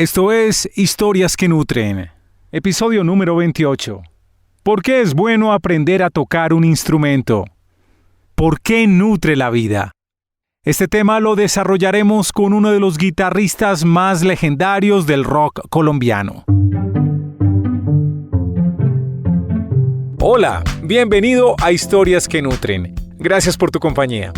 Esto es Historias que Nutren, episodio número 28. ¿Por qué es bueno aprender a tocar un instrumento? ¿Por qué nutre la vida? Este tema lo desarrollaremos con uno de los guitarristas más legendarios del rock colombiano. Hola, bienvenido a Historias que Nutren. Gracias por tu compañía.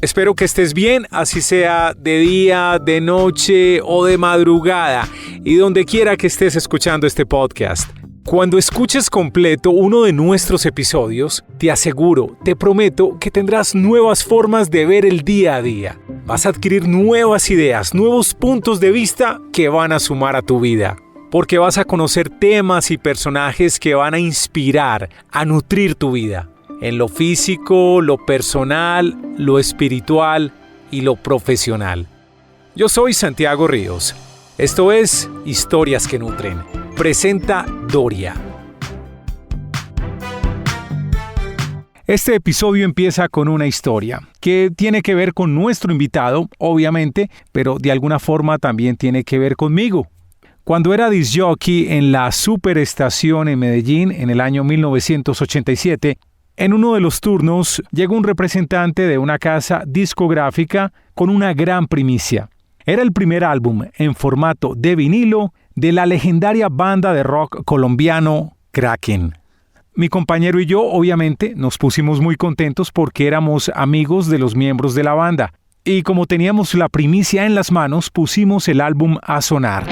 Espero que estés bien, así sea de día, de noche o de madrugada, y donde quiera que estés escuchando este podcast. Cuando escuches completo uno de nuestros episodios, te aseguro, te prometo que tendrás nuevas formas de ver el día a día. Vas a adquirir nuevas ideas, nuevos puntos de vista que van a sumar a tu vida. Porque vas a conocer temas y personajes que van a inspirar, a nutrir tu vida. En lo físico, lo personal, lo espiritual y lo profesional. Yo soy Santiago Ríos. Esto es Historias que Nutren. Presenta Doria. Este episodio empieza con una historia que tiene que ver con nuestro invitado, obviamente, pero de alguna forma también tiene que ver conmigo. Cuando era disc jockey en la Superestación en Medellín en el año 1987, en uno de los turnos llegó un representante de una casa discográfica con una gran primicia. Era el primer álbum en formato de vinilo de la legendaria banda de rock colombiano Kraken. Mi compañero y yo, obviamente, nos pusimos muy contentos porque éramos amigos de los miembros de la banda. Y como teníamos la primicia en las manos, pusimos el álbum a sonar.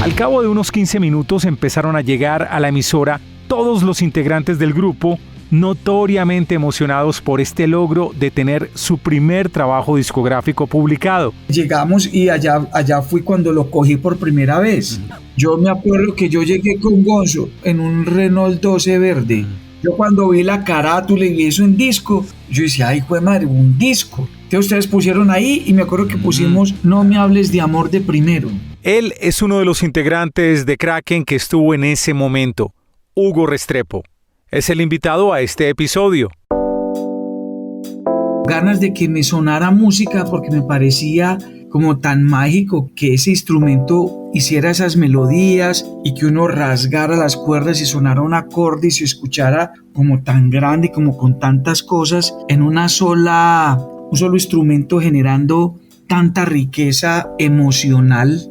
Al cabo de unos 15 minutos empezaron a llegar a la emisora todos los integrantes del grupo, notoriamente emocionados por este logro de tener su primer trabajo discográfico publicado. Llegamos y allá fui cuando lo cogí por primera vez. Yo me acuerdo que yo llegué con Gonzo en un Renault 12 verde. Yo cuando vi la carátula y vi eso en disco, yo decía, ay, jue madre, un disco. Entonces ustedes pusieron ahí y me acuerdo que pusimos No me hables de amor de primero. Él es uno de los integrantes de Kraken que estuvo en ese momento, Hugo Restrepo. Es el invitado a este episodio. Ganas de que me sonara música porque me parecía como tan mágico que ese instrumento hiciera esas melodías y que uno rasgara las cuerdas y sonara un acorde y se escuchara como tan grande, como con tantas cosas en un solo instrumento generando tanta riqueza emocional.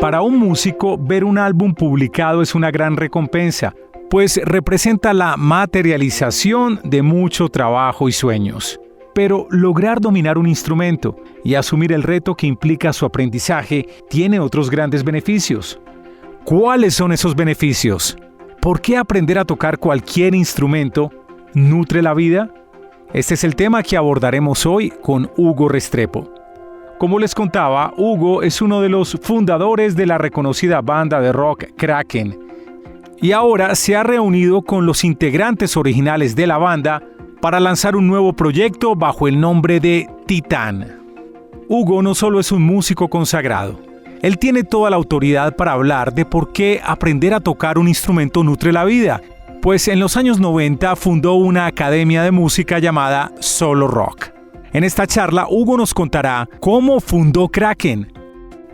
Para un músico, ver un álbum publicado es una gran recompensa, pues representa la materialización de mucho trabajo y sueños. Pero lograr dominar un instrumento y asumir el reto que implica su aprendizaje tiene otros grandes beneficios. ¿Cuáles son esos beneficios? ¿Por qué aprender a tocar cualquier instrumento nutre la vida? Este es el tema que abordaremos hoy con Hugo Restrepo. Como les contaba, Hugo es uno de los fundadores de la reconocida banda de rock Kraken y ahora se ha reunido con los integrantes originales de la banda para lanzar un nuevo proyecto bajo el nombre de Titán. Hugo no solo es un músico consagrado, él tiene toda la autoridad para hablar de por qué aprender a tocar un instrumento nutre la vida, pues en los años 90 fundó una academia de música llamada Solo Rock. En esta charla, Hugo nos contará cómo fundó Kraken,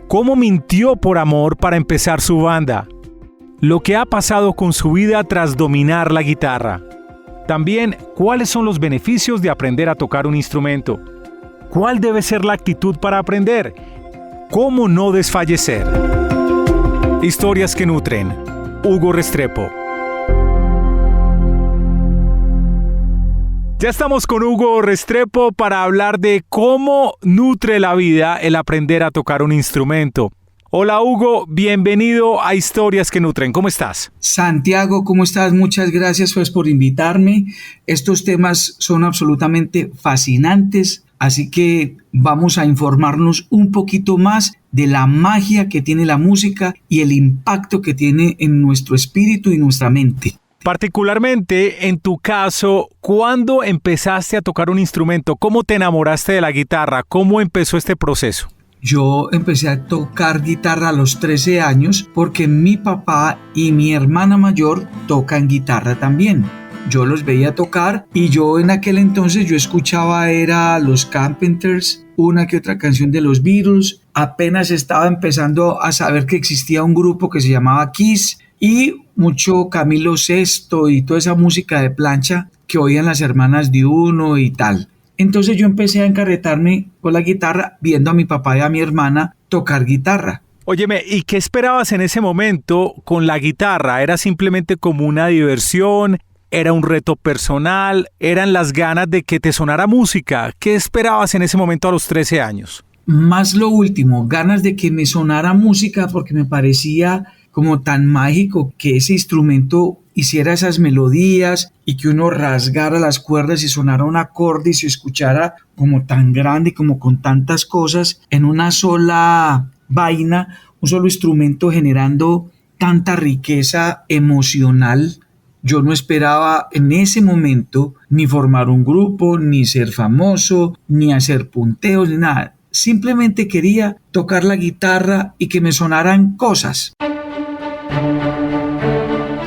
cómo mintió por amor para empezar su banda, lo que ha pasado con su vida tras dominar la guitarra. También, cuáles son los beneficios de aprender a tocar un instrumento. ¿Cuál debe ser la actitud para aprender? ¿Cómo no desfallecer? Historias que Nutren. Hugo Restrepo. Ya estamos con Hugo Restrepo para hablar de cómo nutre la vida el aprender a tocar un instrumento. Hola Hugo, bienvenido a Historias que Nutren. ¿Cómo estás? Santiago, ¿cómo estás? Muchas gracias por invitarme. Estos temas son absolutamente fascinantes, así que vamos a informarnos un poquito más de la magia que tiene la música y el impacto que tiene en nuestro espíritu y nuestra mente. Particularmente en tu caso, ¿cuándo empezaste a tocar un instrumento? ¿Cómo te enamoraste de la guitarra? ¿Cómo empezó este proceso? Yo empecé a tocar guitarra a los 13 años porque mi papá y mi hermana mayor tocan guitarra también. yo los veía tocar y yo en aquel entonces yo escuchaba era los Carpenters, una que otra canción de los Beatles, apenas estaba empezando a saber que existía un grupo que se llamaba Kiss y mucho Camilo Sesto y toda esa música de plancha que oían las hermanas de uno y tal. Entonces yo empecé a encarretarme con la guitarra viendo a mi papá y a mi hermana tocar guitarra. Óyeme, ¿y qué esperabas en ese momento con la guitarra? ¿Era simplemente como una diversión? ¿Era un reto personal? ¿Eran las ganas de que te sonara música? ¿Qué esperabas en ese momento a los 13 años? Más lo último, ganas de que me sonara música porque me parecía como tan mágico que ese instrumento hiciera esas melodías y que uno rasgara las cuerdas y sonara un acorde y se escuchara como tan grande, como con tantas cosas en una sola vaina, un solo instrumento generando tanta riqueza emocional. Yo no esperaba en ese momento ni formar un grupo, ni ser famoso, ni hacer punteos, ni nada. Simplemente quería tocar la guitarra y que me sonaran cosas.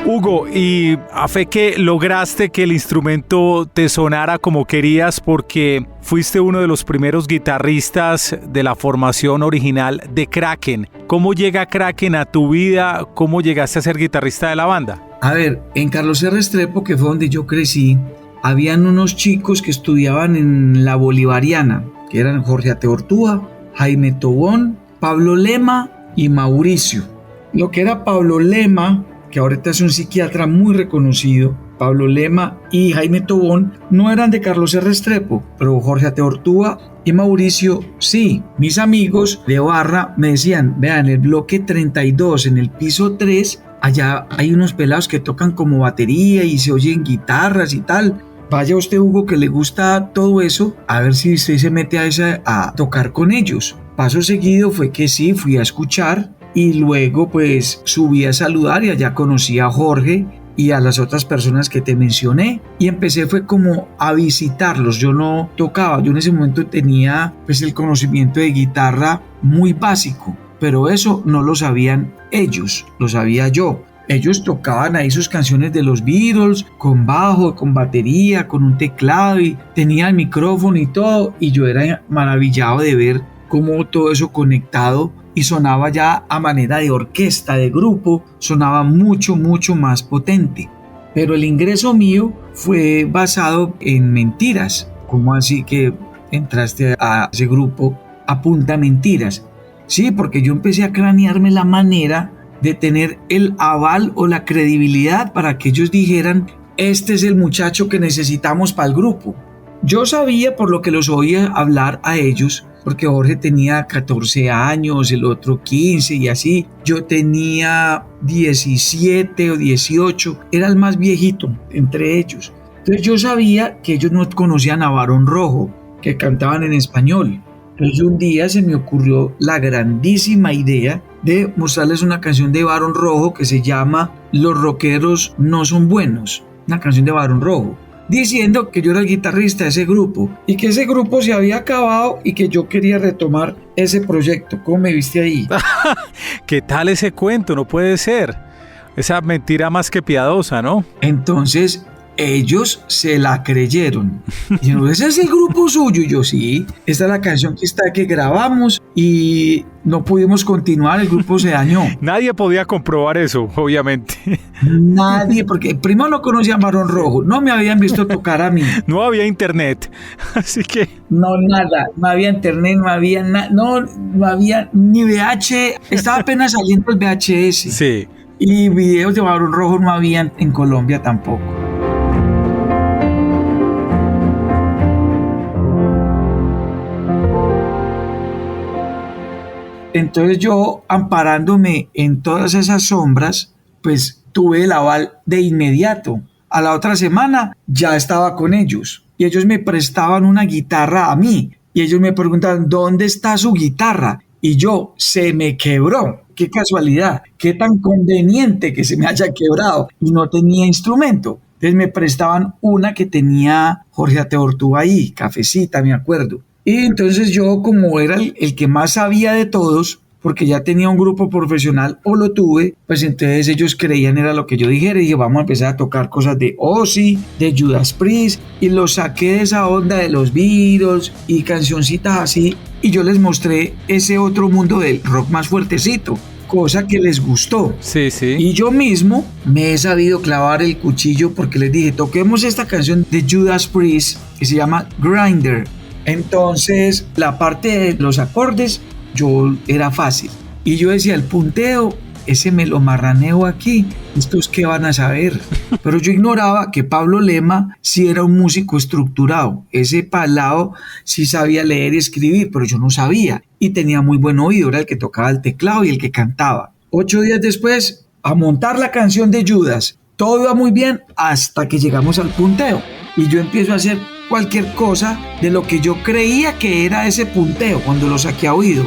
Hugo, y a fe que lograste que el instrumento te sonara como querías porque fuiste uno de los primeros guitarristas de la formación original de Kraken. ¿Cómo llega Kraken a tu vida? ¿Cómo llegaste a ser guitarrista de la banda? A ver, en Carlos R. Restrepo, que fue donde yo crecí, habían unos chicos que estudiaban en la Bolivariana, que eran Jorge Ateortúa, Jaime Tobón, Pablo Lema y Mauricio. Lo que era Pablo Lema, que ahorita es un psiquiatra muy reconocido, Pablo Lema y Jaime Tobón no eran de Carlos R. Restrepo, pero Jorge Ateortúa y Mauricio sí. Mis amigos de barra me decían, vean, el bloque 32 en el piso 3, allá hay unos pelados que tocan como batería y se oyen guitarras y tal. Vaya usted, Hugo, que le gusta todo eso, a ver si usted se mete a tocar con ellos. Paso seguido fue que sí, fui a escuchar y luego pues subí a saludar y allá conocí a Jorge y a las otras personas que te mencioné y empecé fue como a visitarlos. Yo no tocaba, yo en ese momento tenía pues el conocimiento de guitarra muy básico, pero eso no lo sabían ellos, lo sabía yo. Ellos tocaban ahí sus canciones de los Beatles con bajo, con batería, con un teclado y tenía el micrófono y todo y yo era maravillado de ver cómo todo eso conectado y sonaba ya a manera de orquesta, de grupo, sonaba mucho, mucho más potente. Pero el ingreso mío fue basado en mentiras. ¿Cómo así que entraste a ese grupo a punta mentiras? Sí, porque yo empecé a cranearme la manera de tener el aval o la credibilidad para que ellos dijeran, este es el muchacho que necesitamos para el grupo. Yo sabía por lo que los oía hablar a ellos, porque Jorge tenía 14 años, el otro 15 y así. Yo tenía 17 o 18, era el más viejito entre ellos. Entonces yo sabía que ellos no conocían a Barón Rojo, que cantaban en español. Entonces un día se me ocurrió la grandísima idea de mostrarles una canción de Barón Rojo que se llama Los rockeros no son buenos, una canción de Barón Rojo, diciendo que yo era el guitarrista de ese grupo y que ese grupo se había acabado y que yo quería retomar ese proyecto. ¿Cómo me viste ahí? ¿Qué tal ese cuento? No puede ser. Esa mentira más que piadosa, ¿no? Entonces ellos se la creyeron. Y yo, ese es el grupo suyo. Y yo, sí, esta es la canción que grabamos y no pudimos continuar, el grupo se dañó. Nadie podía comprobar eso, obviamente. Nadie, porque primero no conocían Barón Rojo, no me habían visto tocar a mí. No había internet, así que... No, nada, no había internet, no había nada, no había ni VH, estaba apenas saliendo el VHS. Sí. Y videos de Barón Rojo no habían en Colombia tampoco. Entonces yo, amparándome en todas esas sombras, pues tuve el aval de inmediato. A la otra semana ya estaba con ellos y ellos me prestaban una guitarra a mí y ellos me preguntaban, ¿dónde está su guitarra? Y yo, se me quebró. Qué casualidad, qué tan conveniente que se me haya quebrado y no tenía instrumento. Entonces me prestaban una que tenía Jorge Ateortúa ahí, cafecita, me acuerdo. Y entonces yo, como era el que más sabía de todos, porque ya tenía un grupo profesional o lo tuve, pues entonces ellos creían era lo que yo dijera y dije, vamos a empezar a tocar cosas de Ozzy, de Judas Priest, y los saqué de esa onda de los Beatles y cancioncitas así, y yo les mostré ese otro mundo del rock más fuertecito, cosa que les gustó. Sí, sí. Y yo mismo me he sabido clavar el cuchillo porque les dije, toquemos esta canción de Judas Priest que se llama Grinder. Entonces, la parte de los acordes, yo era fácil. Y yo decía, el punteo, ese me lo marraneo aquí. ¿Estos qué van a saber? Pero yo ignoraba que Pablo Lema sí era un músico estructurado. Ese palado sí sabía leer y escribir, pero yo no sabía. Y tenía muy buen oído, era el que tocaba el teclado y el que cantaba. 8 días después, a montar la canción de Judas. Todo iba muy bien hasta que llegamos al punteo. Y yo empiezo a hacer cualquier cosa de lo que yo creía que era ese punteo cuando lo saqué a oído.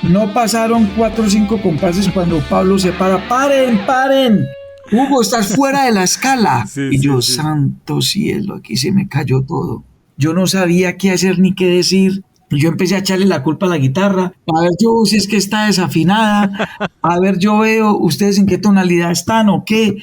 No pasaron 4 o 5 compases cuando Pablo se para. ¡Paren! Hugo, estás fuera de la escala. Sí, y yo, sí. santo cielo, aquí se me cayó todo. Yo no sabía qué hacer ni qué decir. Yo empecé a echarle la culpa a la guitarra. A ver, yo si es que está desafinada. A ver, yo veo ustedes en qué tonalidad están o qué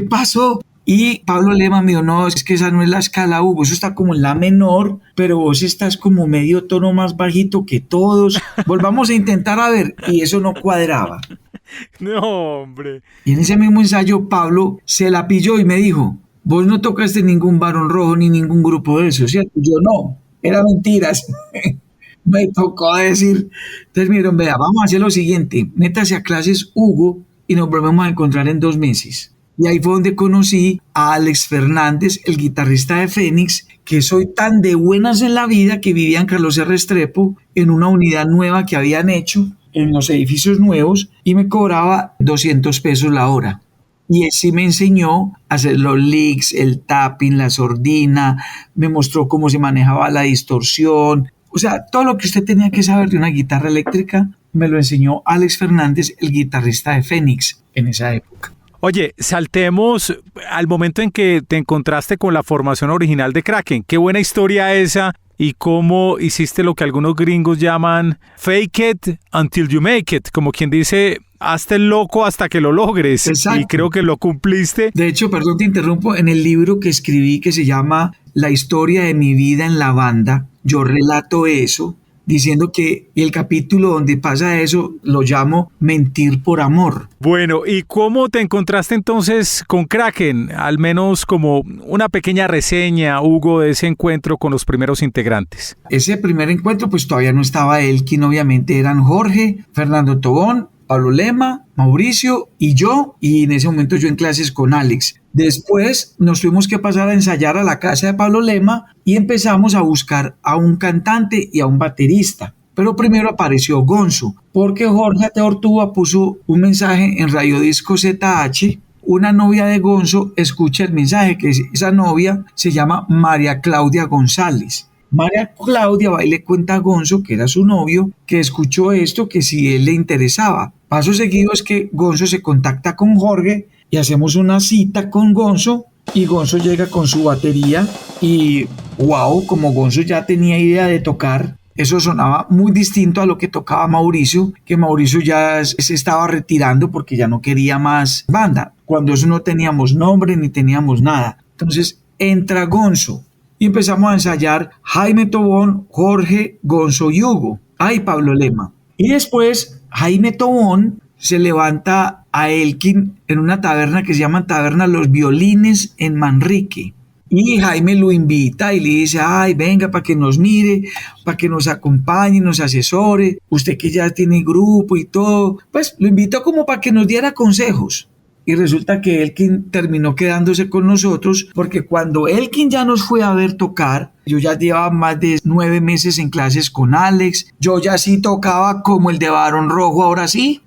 pasó. Y Pablo Lema me dijo, no, es que esa no es la escala, Hugo, eso está como en la menor, pero vos estás como medio tono más bajito que todos. Volvamos a intentar a ver. Y eso no cuadraba. No, hombre. Y en ese mismo ensayo Pablo se la pilló y me dijo, vos no tocaste ningún Barón Rojo ni ningún grupo de eso, ¿cierto? Yo no, era mentiras. Me tocó decir, entonces me dijeron, vea, vamos a hacer lo siguiente, métase a clases Hugo y nos volvemos a encontrar en 2 meses. Y ahí fue donde conocí a Alex Fernández, el guitarrista de Fénix, que soy tan de buenas en la vida que vivía en Carlos R. Restrepo, en una unidad nueva que habían hecho en los edificios nuevos, y me cobraba 200 pesos la hora. Y él sí me enseñó a hacer los licks, el tapping, la sordina, me mostró cómo se manejaba la distorsión. O sea, todo lo que usted tenía que saber de una guitarra eléctrica me lo enseñó Alex Fernández, el guitarrista de Fénix en esa época. Oye, saltemos al momento en que te encontraste con la formación original de Kraken. Qué buena historia esa y cómo hiciste lo que algunos gringos llaman fake it until you make it, como quien dice, hazte el loco hasta que lo logres. Exacto. Y creo que lo cumpliste. De hecho, perdón, te interrumpo, en el libro que escribí que se llama La historia de mi vida en la banda, yo relato eso, diciendo que el capítulo donde pasa eso lo llamo Mentir por Amor. Bueno, ¿y cómo te encontraste entonces con Kraken? Al menos como una pequeña reseña, Hugo, de ese encuentro con los primeros integrantes. Ese primer encuentro pues todavía no estaba Elkin, obviamente eran Jorge, Fernando Tobón, Pablo Lema, Mauricio y yo, y en ese momento yo en clases con Alex. Después nos tuvimos que pasar a ensayar a la casa de Pablo Lema y empezamos a buscar a un cantante y a un baterista. Pero primero apareció Gonzo, porque Jorge Teortúa puso un mensaje en Radio Disco ZH. Una novia de Gonzo escucha el mensaje, que esa novia se llama María Claudia González. María Claudia va y le cuenta a Gonzo, que era su novio, que escuchó esto, que si él le interesaba. Paso seguido es que Gonzo se contacta con Jorge y hacemos una cita con Gonzo y Gonzo llega con su batería y wow, como Gonzo ya tenía idea de tocar, eso sonaba muy distinto a lo que tocaba Mauricio, que Mauricio ya se estaba retirando porque ya no quería más banda. Cuando eso no teníamos nombre ni teníamos nada. Entonces entra Gonzo y empezamos a ensayar Jaime Tobón, Jorge, Gonzo y Hugo. Ay, Pablo Lema. Y después Jaime Tobón se levanta a Elkin en una taberna que se llama Taberna Los Violines en Manrique. Y Jaime lo invita y le dice, ay, venga para que nos mire, para que nos acompañe, nos asesore. Usted que ya tiene grupo y todo, pues lo invitó como para que nos diera consejos. Y resulta que Elkin terminó quedándose con nosotros porque cuando Elkin ya nos fue a ver tocar, yo ya llevaba más de 9 meses en clases con Alex, yo ya sí tocaba como el de Barón Rojo, ahora sí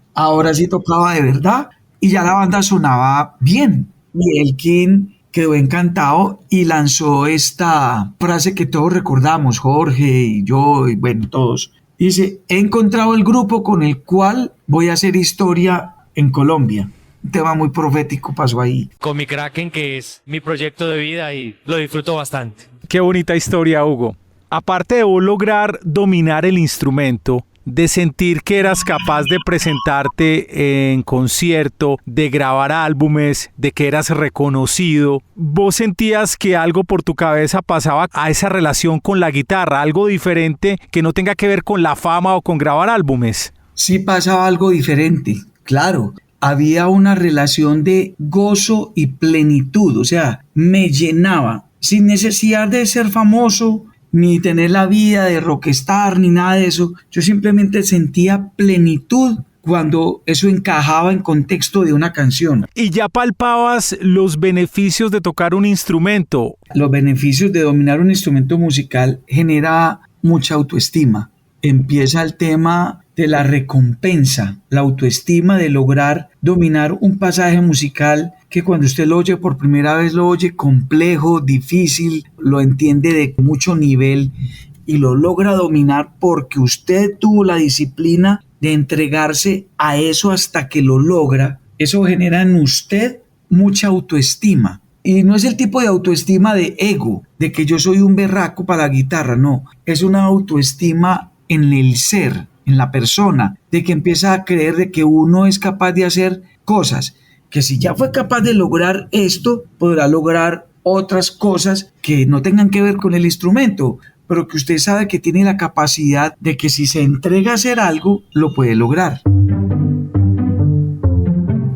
tocaba de verdad y ya la banda sonaba bien. Y Elkin quedó encantado y lanzó esta frase que todos recordamos, Jorge y yo y bueno, todos. Dice, he encontrado el grupo con el cual voy a hacer historia en Colombia. Un tema muy profético pasó ahí. Con mi Kraken, que es mi proyecto de vida y lo disfruto bastante. Qué bonita historia, Hugo. Aparte de vos lograr dominar el instrumento, de sentir que eras capaz de presentarte en concierto, de grabar álbumes, de que eras reconocido, ¿vos sentías que algo por tu cabeza pasaba a esa relación con la guitarra, algo diferente que no tenga que ver con la fama o con grabar álbumes? Sí pasaba algo diferente, claro. Había una relación de gozo y plenitud, o sea, me llenaba, sin necesidad de ser famoso, ni tener la vida de rockstar, ni nada de eso. Yo simplemente sentía plenitud cuando eso encajaba en contexto de una canción. ¿Y ya palpabas los beneficios de tocar un instrumento? Los beneficios de dominar un instrumento musical genera mucha autoestima. Empieza el tema de la recompensa, la autoestima de lograr dominar un pasaje musical que cuando usted lo oye por primera vez lo oye complejo, difícil, lo entiende de mucho nivel y lo logra dominar porque usted tuvo la disciplina de entregarse a eso hasta que lo logra. Eso genera en usted mucha autoestima. Y no es el tipo de autoestima de ego, de que yo soy un berraco para la guitarra, no. Es una autoestima en el ser, en la persona, de que empieza a creer de que uno es capaz de hacer cosas, que si ya fue capaz de lograr esto, podrá lograr otras cosas que no tengan que ver con el instrumento, pero que usted sabe que tiene la capacidad de que si se entrega a hacer algo, lo puede lograr.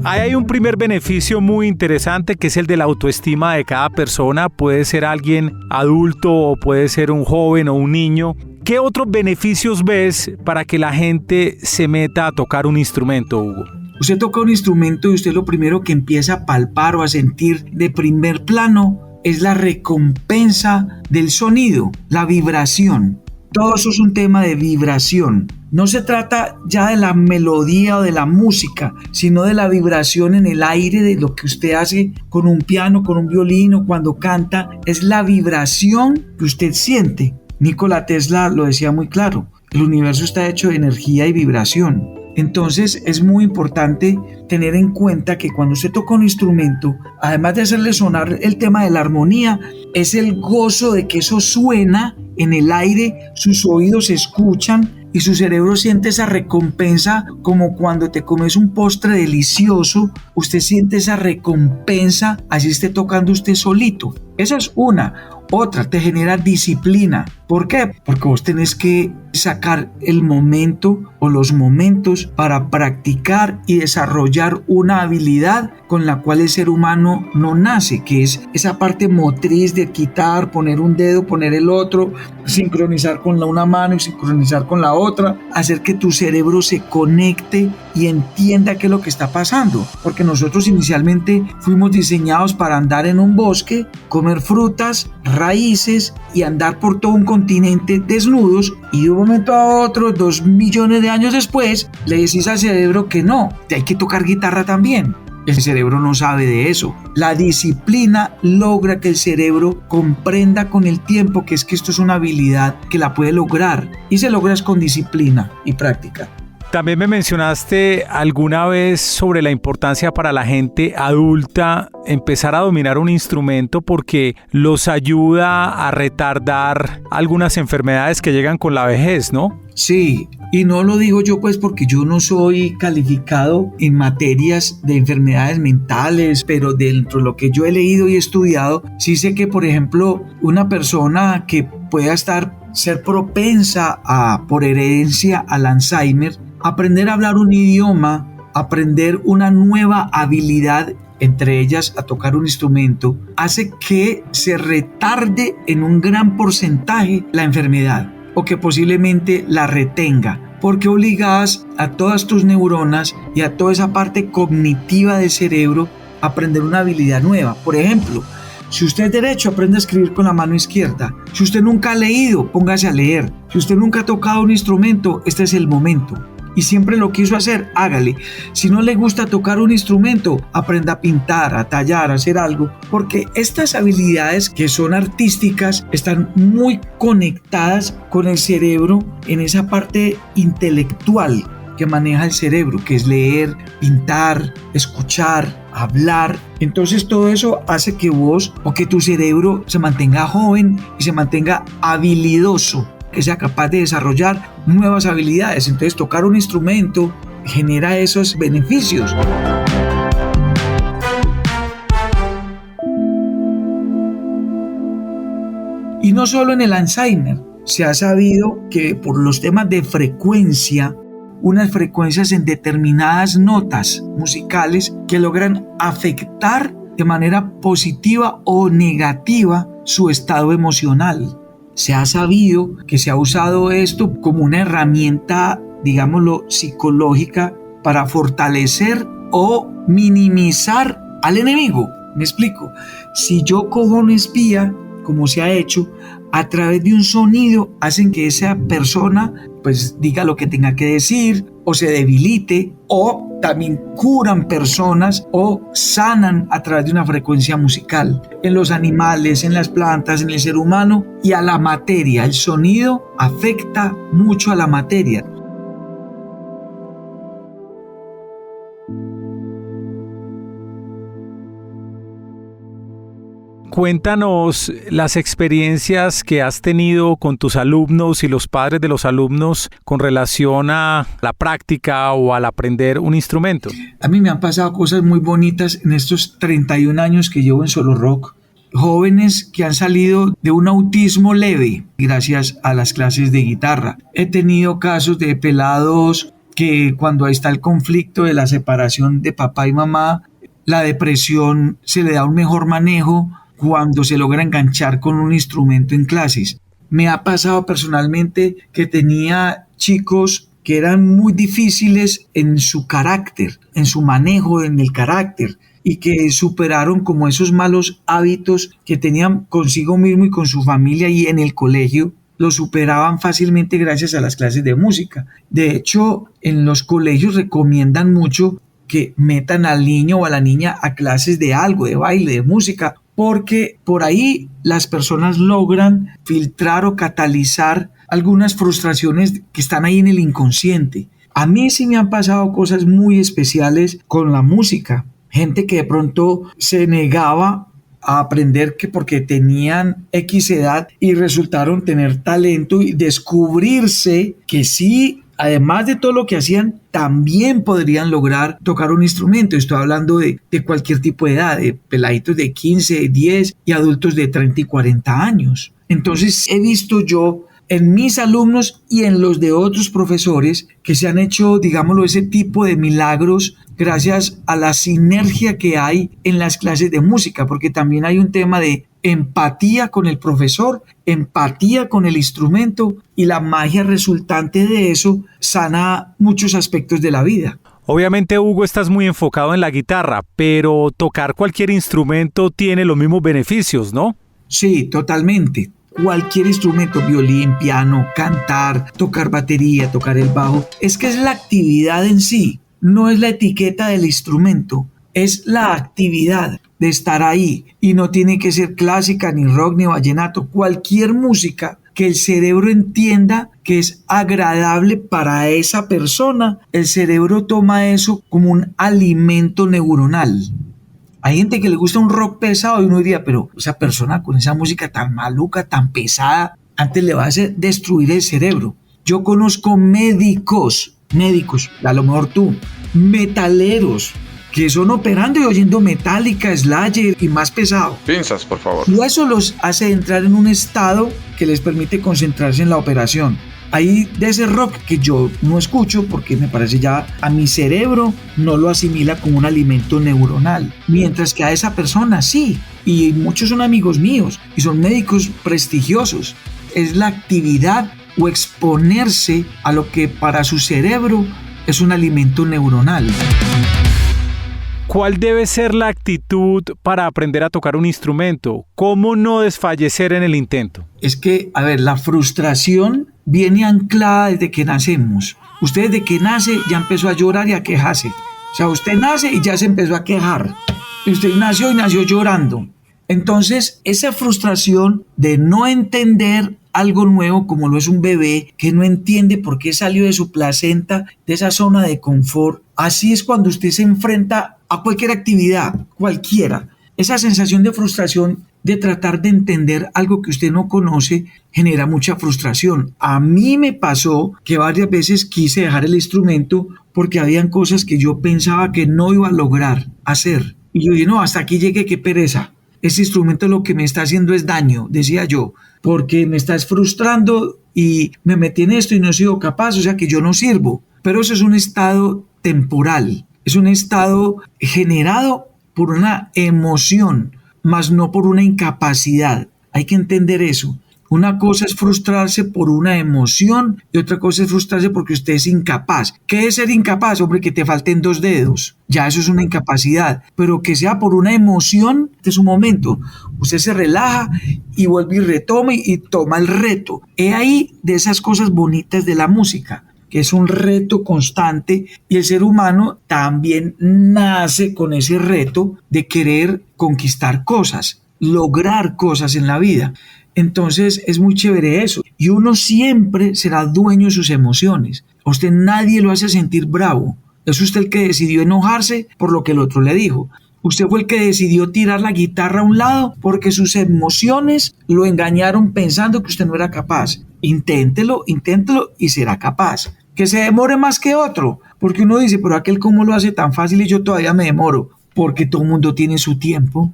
Ahí hay un primer beneficio muy interesante que es el de la autoestima de cada persona. Puede ser alguien adulto o puede ser un joven o un niño. ¿Qué otros beneficios ves para que la gente se meta a tocar un instrumento, Hugo? Usted toca un instrumento y usted lo primero que empieza a palpar o a sentir de primer plano es la recompensa del sonido, la vibración. Todo eso es un tema de vibración. No se trata ya de la melodía o de la música, sino de la vibración en el aire de lo que usted hace con un piano, con un violín o cuando canta. Es la vibración que usted siente. Nikola Tesla lo decía muy claro. El universo está hecho de energía y vibración. Entonces es muy importante tener en cuenta que cuando usted toca un instrumento, además de hacerle sonar el tema de la armonía, es el gozo de que eso suena en el aire, sus oídos escuchan y su cerebro siente esa recompensa, como cuando te comes un postre delicioso, usted siente esa recompensa, así esté tocando usted solito. Esa es una. Otra, te genera disciplina. ¿Por qué? Porque vos tenés que sacar el momento o los momentos para practicar y desarrollar una habilidad con la cual el ser humano no nace, que es esa parte motriz de quitar, poner un dedo, poner el otro, sincronizar con una mano y sincronizar con la otra, hacer que tu cerebro se conecte y entienda qué es lo que está pasando. Porque nosotros inicialmente fuimos diseñados para andar en un bosque, comer frutas, raíces y andar por todo un continente desnudos, y de un momento a otro, 2 millones de años después, le decís al cerebro que no, que hay que tocar guitarra también. El cerebro no sabe de eso. La disciplina logra que el cerebro comprenda con el tiempo que esto es una habilidad que la puede lograr, y se logra con disciplina y práctica. También me mencionaste alguna vez sobre la importancia para la gente adulta empezar a dominar un instrumento porque los ayuda a retardar algunas enfermedades que llegan con la vejez, ¿no? Sí, y no lo digo yo pues porque yo no soy calificado en materias de enfermedades mentales, pero dentro de lo que yo he leído y estudiado, sí sé que, por ejemplo, una persona que pueda ser propensa por herencia al Alzheimer, aprender a hablar un idioma, aprender una nueva habilidad, entre ellas a tocar un instrumento, hace que se retarde en un gran porcentaje la enfermedad o que posiblemente la retenga, porque obligas a todas tus neuronas y a toda esa parte cognitiva del cerebro a aprender una habilidad nueva. Por ejemplo, si usted es derecho, aprende a escribir con la mano izquierda. Si usted nunca ha leído, póngase a leer. Si usted nunca ha tocado un instrumento, este es el momento. Y siempre lo quiso hacer, hágale. Si no le gusta tocar un instrumento, aprenda a pintar, a tallar, a hacer algo, porque estas habilidades que son artísticas están muy conectadas con el cerebro en esa parte intelectual que maneja el cerebro, que es leer, pintar, escuchar, hablar. Entonces todo eso hace que vos o que tu cerebro se mantenga joven y se mantenga habilidoso. que sea capaz de desarrollar nuevas habilidades. Entonces, tocar un instrumento genera esos beneficios. Y no solo en el Alzheimer, se ha sabido que por los temas de frecuencia, unas frecuencias en determinadas notas musicales que logran afectar de manera positiva o negativa su estado emocional. Se ha sabido que se ha usado esto como una herramienta, digámoslo, psicológica para fortalecer o minimizar al enemigo. Me explico. Si yo cojo un espía, como se ha hecho, a través de un sonido hacen que esa persona pues diga lo que tenga que decir o se debilite, o también curan personas o sanan a través de una frecuencia musical. En los animales, en las plantas, en el ser humano y a la materia. El sonido afecta mucho a la materia. Cuéntanos las experiencias que has tenido con tus alumnos y los padres de los alumnos con relación a la práctica o al aprender un instrumento. A mí me han pasado cosas muy bonitas en estos 31 años que llevo en Solo Rock. Jóvenes que han salido de un autismo leve gracias a las clases de guitarra. He tenido casos de pelados que cuando está el conflicto de la separación de papá y mamá, la depresión se le da un mejor manejo cuando se logra enganchar con un instrumento en clases. Me ha pasado personalmente que tenía chicos que eran muy difíciles en su carácter, en su manejo, en el carácter, y que superaron como esos malos hábitos que tenían consigo mismo y con su familia y en el colegio, lo superaban fácilmente gracias a las clases de música. De hecho, en los colegios recomiendan mucho que metan al niño o a la niña a clases de algo, de baile, de música, porque por ahí las personas logran filtrar o catalizar algunas frustraciones que están ahí en el inconsciente. A mí sí me han pasado cosas muy especiales con la música. Gente que de pronto se negaba a aprender que porque tenían X edad y resultaron tener talento y descubrirse que sí, además de todo lo que hacían, también podrían lograr tocar un instrumento. Estoy hablando de cualquier tipo de edad, de peladitos de 15, 10 y adultos de 30 y 40 años. Entonces he visto yo en mis alumnos y en los de otros profesores que se han hecho, digámoslo, ese tipo de milagros gracias a la sinergia que hay en las clases de música, porque también hay un tema de empatía con el profesor, empatía con el instrumento, y la magia resultante de eso sana muchos aspectos de la vida. Obviamente, Hugo, estás muy enfocado en la guitarra, pero tocar cualquier instrumento tiene los mismos beneficios, ¿no? Sí, totalmente. Cualquier instrumento, violín, piano, cantar, tocar batería, tocar el bajo, es que es la actividad en sí, no es la etiqueta del instrumento, es la actividad de estar ahí, y no tiene que ser clásica, ni rock, ni vallenato, cualquier música que el cerebro entienda que es agradable para esa persona, el cerebro toma eso como un alimento neuronal. Hay gente que le gusta un rock pesado y uno diría, pero esa persona con esa música tan maluca, tan pesada, antes le va a hacer destruir el cerebro. Yo conozco médicos, a lo mejor tú, metaleros, que son operando y oyendo Metallica, Slayer y más pesado. Pinzas, por favor. Y eso los hace entrar en un estado que les permite concentrarse en la operación. Hay de ese rock que yo no escucho porque me parece ya a mi cerebro no lo asimila como un alimento neuronal, mientras que a esa persona sí, y muchos son amigos míos y son médicos prestigiosos. Es la actividad o exponerse a lo que para su cerebro es un alimento neuronal. ¿Cuál debe ser la actitud para aprender a tocar un instrumento? ¿Cómo no desfallecer en el intento? Es que, la frustración viene anclada desde que nacemos. Usted desde que nace ya empezó a llorar y a quejarse. O sea, usted nace y ya se empezó a quejar. Y usted nació llorando. Entonces, esa frustración de no entender algo nuevo, como lo es un bebé que no entiende por qué salió de su placenta, de esa zona de confort, así es cuando usted se enfrenta a cualquier actividad, cualquiera. Esa sensación de frustración de tratar de entender algo que usted no conoce genera mucha frustración. A mí me pasó que varias veces quise dejar el instrumento porque habían cosas que yo pensaba que no iba a lograr hacer. Y yo dije, no, hasta aquí llegué, qué pereza. Ese instrumento lo que me está haciendo es daño, decía yo, porque me estás frustrando y me metí en esto y no he sido capaz, o sea que yo no sirvo. Pero eso es un estado temporal, es un estado generado por una emoción, más no por una incapacidad. Hay que entender eso. Una cosa es frustrarse por una emoción y otra cosa es frustrarse porque usted es incapaz. ¿Qué es ser incapaz? Hombre, que te falten 2 dedos. Ya eso es una incapacidad. Pero que sea por una emoción, este es un momento. Usted se relaja y vuelve y retoma y toma el reto. He ahí de esas cosas bonitas de la música, que es un reto constante y el ser humano también nace con ese reto de querer conquistar cosas, lograr cosas en la vida. Entonces es muy chévere eso. Y uno siempre será dueño de sus emociones. A usted nadie lo hace sentir bravo. Es usted el que decidió enojarse por lo que el otro le dijo. Usted fue el que decidió tirar la guitarra a un lado porque sus emociones lo engañaron pensando que usted no era capaz. Inténtelo y será capaz. Que se demore más que otro. Porque uno dice, pero aquel cómo lo hace tan fácil y yo todavía me demoro. Porque todo el mundo tiene su tiempo.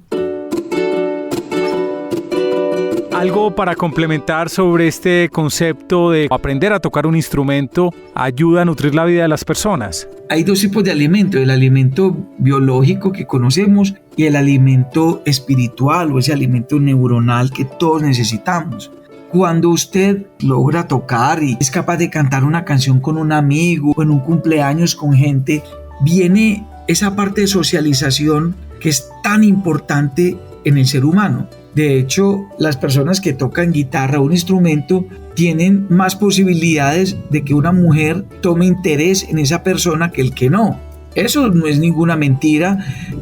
Algo para complementar sobre este concepto de aprender a tocar un instrumento ayuda a nutrir la vida de las personas. Hay 2 tipos de alimento, el alimento biológico que conocemos y el alimento espiritual o ese alimento neuronal que todos necesitamos. Cuando usted logra tocar y es capaz de cantar una canción con un amigo o en un cumpleaños con gente, viene esa parte de socialización que es tan importante en el ser humano. De hecho, las personas que tocan guitarra o un instrumento tienen más posibilidades de que una mujer tome interés en esa persona que el que no. Eso no es ninguna mentira,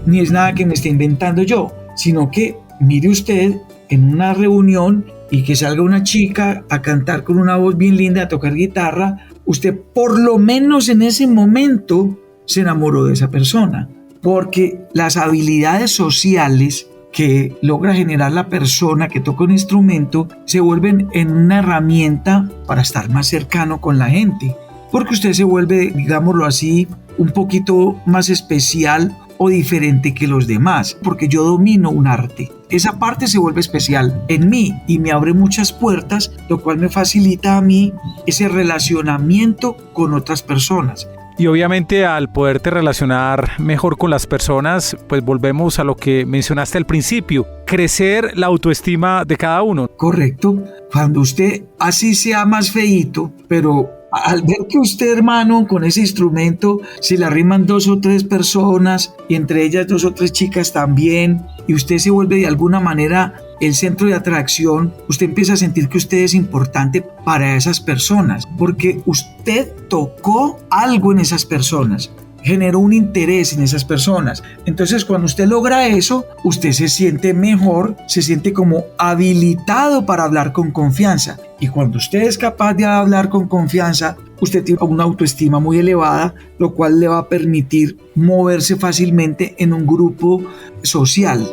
ni es nada que me esté inventando yo, sino que mire usted en una reunión y que salga una chica a cantar con una voz bien linda, a tocar guitarra, usted por lo menos en ese momento se enamoró de esa persona, porque las habilidades sociales que logra generar la persona que toca un instrumento se vuelven en una herramienta para estar más cercano con la gente, porque usted se vuelve, digámoslo así, un poquito más especial o diferente que los demás, porque yo domino un arte. Esa parte se vuelve especial en mí y me abre muchas puertas, lo cual me facilita a mí ese relacionamiento con otras personas. Y obviamente al poderte relacionar mejor con las personas, pues volvemos a lo que mencionaste al principio, crecer la autoestima de cada uno. Correcto. Cuando usted así sea más feíto, pero al ver que usted, hermano, con ese instrumento, si le arriman 2 o 3 personas y entre ellas 2 o 3 chicas también, y usted se vuelve de alguna manera el centro de atracción, usted empieza a sentir que usted es importante para esas personas, porque usted tocó algo en esas personas, generó un interés en esas personas. Entonces, cuando usted logra eso, usted se siente mejor, se siente como habilitado para hablar con confianza. Y cuando usted es capaz de hablar con confianza, usted tiene una autoestima muy elevada, lo cual le va a permitir moverse fácilmente en un grupo social.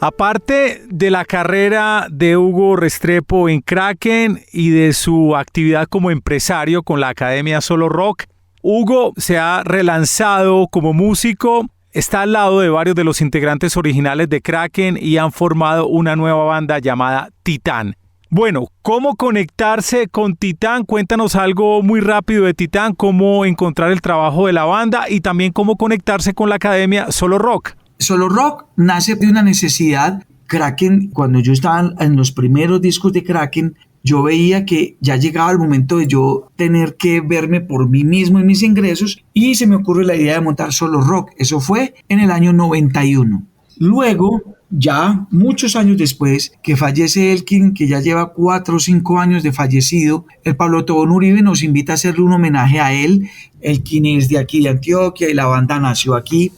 Aparte de la carrera de Hugo Restrepo en Kraken y de su actividad como empresario con la Academia Solo Rock, Hugo se ha relanzado como músico, está al lado de varios de los integrantes originales de Kraken y han formado una nueva banda llamada Titán. Bueno, ¿cómo conectarse con Titán? Cuéntanos algo muy rápido de Titán, cómo encontrar el trabajo de la banda y también cómo conectarse con la Academia Solo Rock. Solo Rock nace de una necesidad. Kraken, cuando yo estaba en los primeros discos de Kraken, yo veía que ya llegaba el momento de yo tener que verme por mí mismo y mis ingresos, y se me ocurrió la idea de montar Solo Rock. Eso fue en el año 91. Luego, ya muchos años después, que fallece Elkin, que ya lleva 4 o 5 años de fallecido, el Pablo Tobón Uribe nos invita a hacerle un homenaje a él. Elkin es de aquí de Antioquia y la banda nació aquí.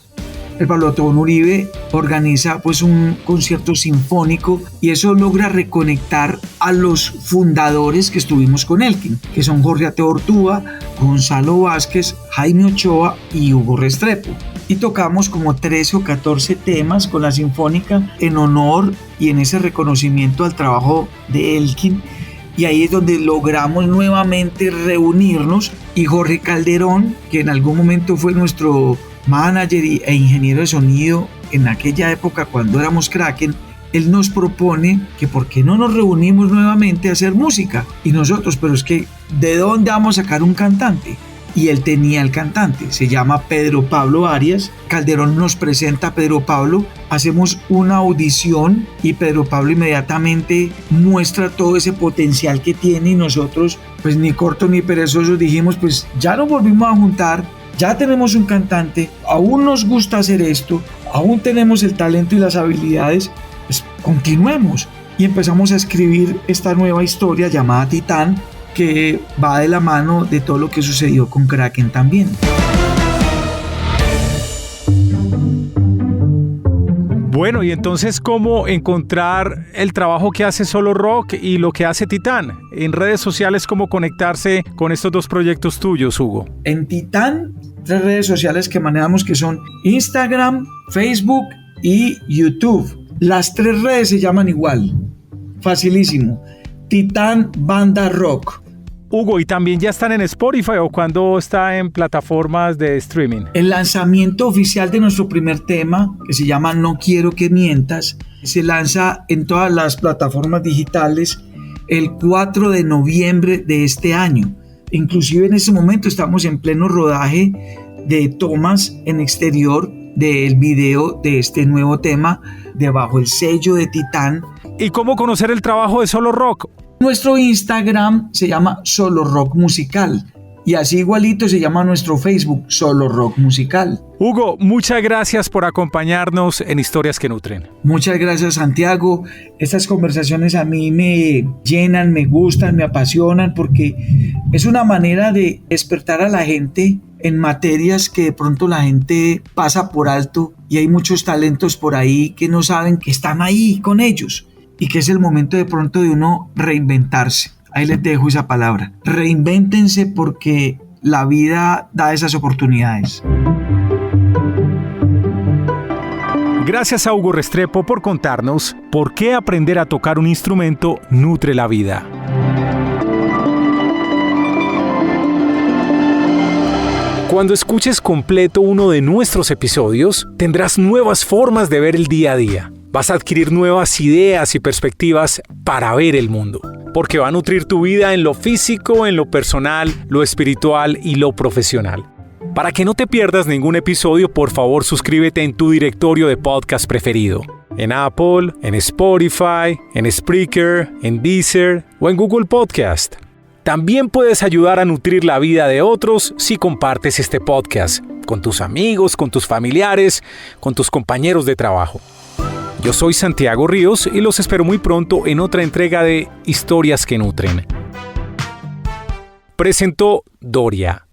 El Pablo Tobón Uribe organiza pues un concierto sinfónico y eso logra reconectar a los fundadores que estuvimos con Elkin, que son Jorge Ateo Ortúa, Gonzalo Vázquez, Jaime Ochoa y Hugo Restrepo. y tocamos como 13 o 14 temas con la Sinfónica en honor y en ese reconocimiento al trabajo de Elkin. Y ahí es donde logramos nuevamente reunirnos, y Jorge Calderón, que en algún momento fue nuestro manager e ingeniero de sonido en aquella época cuando éramos Kraken, él nos propone que por qué no nos reunimos nuevamente a hacer música. Y nosotros, pero es que ¿de dónde vamos a sacar un cantante? Y él tenía el cantante, se llama Pedro Pablo Arias. Calderón nos presenta a Pedro Pablo, hacemos una audición y Pedro Pablo inmediatamente muestra todo ese potencial que tiene, y nosotros, pues ni corto ni perezosos, dijimos, pues ya nos volvimos a juntar, ya tenemos un cantante, aún nos gusta hacer esto, aún tenemos el talento y las habilidades, pues continuemos. Y empezamos a escribir esta nueva historia llamada Titán, que va de la mano de todo lo que sucedió con Kraken también. Bueno, y entonces, ¿cómo encontrar el trabajo que hace Solo Rock y lo que hace Titán? En redes sociales, ¿cómo conectarse con estos dos proyectos tuyos, Hugo? En Titán, 3 redes sociales que manejamos, que son Instagram, Facebook y YouTube. Las 3 redes se llaman igual, facilísimo, Titán Banda Rock. Hugo, ¿y también ya están en Spotify o cuándo está en plataformas de streaming? El lanzamiento oficial de nuestro primer tema, que se llama No Quiero Que Mientas, se lanza en todas las plataformas digitales el 4 de noviembre de este año. Inclusive en ese momento estamos en pleno rodaje de tomas en exterior del video de este nuevo tema debajo el sello de Titán. ¿Y cómo conocer el trabajo de Solo Rock? Nuestro Instagram se llama Solo Rock Musical, y así igualito se llama nuestro Facebook, Solo Rock Musical. Hugo, muchas gracias por acompañarnos en Historias que Nutren. Muchas gracias, Santiago. Estas conversaciones a mí me llenan, me gustan, me apasionan, porque es una manera de despertar a la gente en materias que de pronto la gente pasa por alto, y hay muchos talentos por ahí que no saben que están ahí con ellos, y que es el momento de pronto de uno reinventarse. Ahí les dejo esa palabra. Reinvéntense, porque la vida da esas oportunidades. Gracias a Hugo Restrepo por contarnos por qué aprender a tocar un instrumento nutre la vida. Cuando escuches completo uno de nuestros episodios, tendrás nuevas formas de ver el día a día. Vas a adquirir nuevas ideas y perspectivas para ver el mundo, porque va a nutrir tu vida en lo físico, en lo personal, lo espiritual y lo profesional. Para que no te pierdas ningún episodio, por favor suscríbete en tu directorio de podcast preferido. En Apple, en Spotify, en Spreaker, en Deezer o en Google Podcast. También puedes ayudar a nutrir la vida de otros si compartes este podcast con tus amigos, con tus familiares, con tus compañeros de trabajo. Yo soy Santiago Ríos y los espero muy pronto en otra entrega de Historias que Nutren. Presentó Doria.